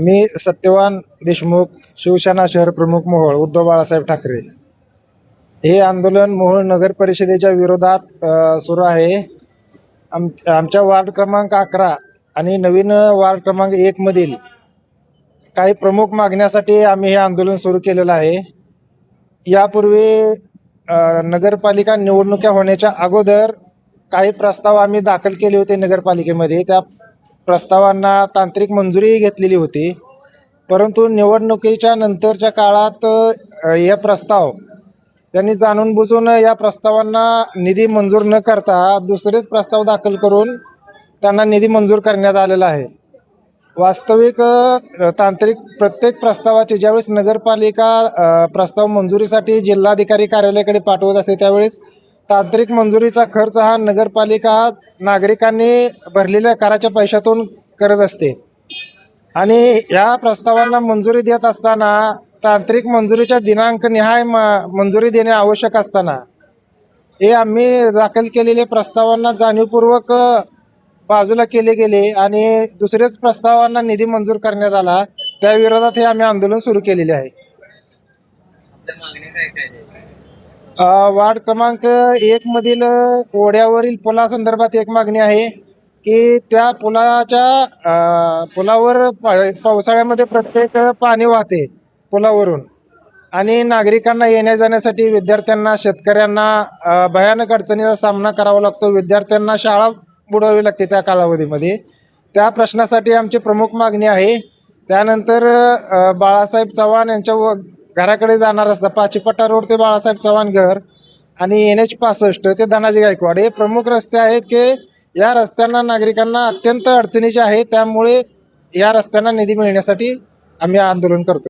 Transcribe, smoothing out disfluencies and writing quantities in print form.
मी सत्यवान देशमुख, शिवसेना शहर प्रमुख मोहोळ, उद्धव बाळासाहेब ठाकरे. हे आंदोलन मोहोळ नगर परिषदेच्या विरोधात सुरू आहे. आमच्या वार्ड क्रमांक 11 आणि नवीन वार्ड क्रमांक 1 मधील काही प्रमुख मागण्यासाठी आम्ही हे आंदोलन सुरू केलेलं आहे. यापूर्वी नगरपालिका निवडणुका होण्याच्या अगोदर काही प्रस्ताव आम्ही दाखल केले होते नगरपालिकेमध्ये. त्या प्रस्तावांना तांत्रिक मंजुरी घेतलेली होती, परंतु निवडणुकीच्या नंतरच्या काळात हे प्रस्ताव त्यांनी जाणून बुजून या प्रस्तावांना निधी मंजूर न करता दुसरेच प्रस्ताव दाखल करून त्यांना निधी मंजूर करण्यात आलेला आहे. वास्तविक तांत्रिक प्रत्येक प्रस्तावाचे ज्यावेळेस नगरपालिका प्रस्ताव मंजुरीसाठी जिल्हाधिकारी कार्यालयाकडे पाठवत असते, त्यावेळेस तांत्रिक मंजुरीचा खर्च हा नगरपालिका नागरिकांनी भरलेल्या कराच्या पैशातून करत असते. आणि या प्रस्तावांना मंजुरी देत असताना तांत्रिक मंजुरीच्या दिनांक निहाय मंजुरी देणे आवश्यक असताना हे आम्ही दाखल केलेल्या प्रस्तावांना जाणीवपूर्वक बाजूला केले गेले आणि दुसऱ्याच प्रस्तावांना निधी मंजूर करण्यात आला. त्या विरोधात हे आम्ही आंदोलन सुरू केलेले आहे. वार्ड क्रमांक 1 मधील ओढ्यावरील पुलासंदर्भात एक मागणी आहे की त्या पुलावर पावसाळ्यामध्ये प्रत्येक पाणी वाहते पुलावरून आणि नागरिकांना येण्या जाण्यासाठी, विद्यार्थ्यांना, शेतकऱ्यांना भयानक अडचणीचा सामना करावा लागतो. विद्यार्थ्यांना शाळा बुडवावी लागते त्या कालावधीमध्ये. त्या प्रश्नासाठी आमची प्रमुख मागणी आहे. त्यानंतर बाळासाहेब चव्हाण यांच्या घराकडे जाणार रस्ता, पाचीपट्टा रोड ते बाळासाहेब चव्हाण घर आणि NH65 ते धनाजी गायकवाड हे प्रमुख रस्ते आहेत की या रस्त्यांना नागरिकांना अत्यंत अडचणीचे आहे. त्यामुळे या रस्त्यांना निधी मिळण्यासाठी आम्ही आंदोलन करतो.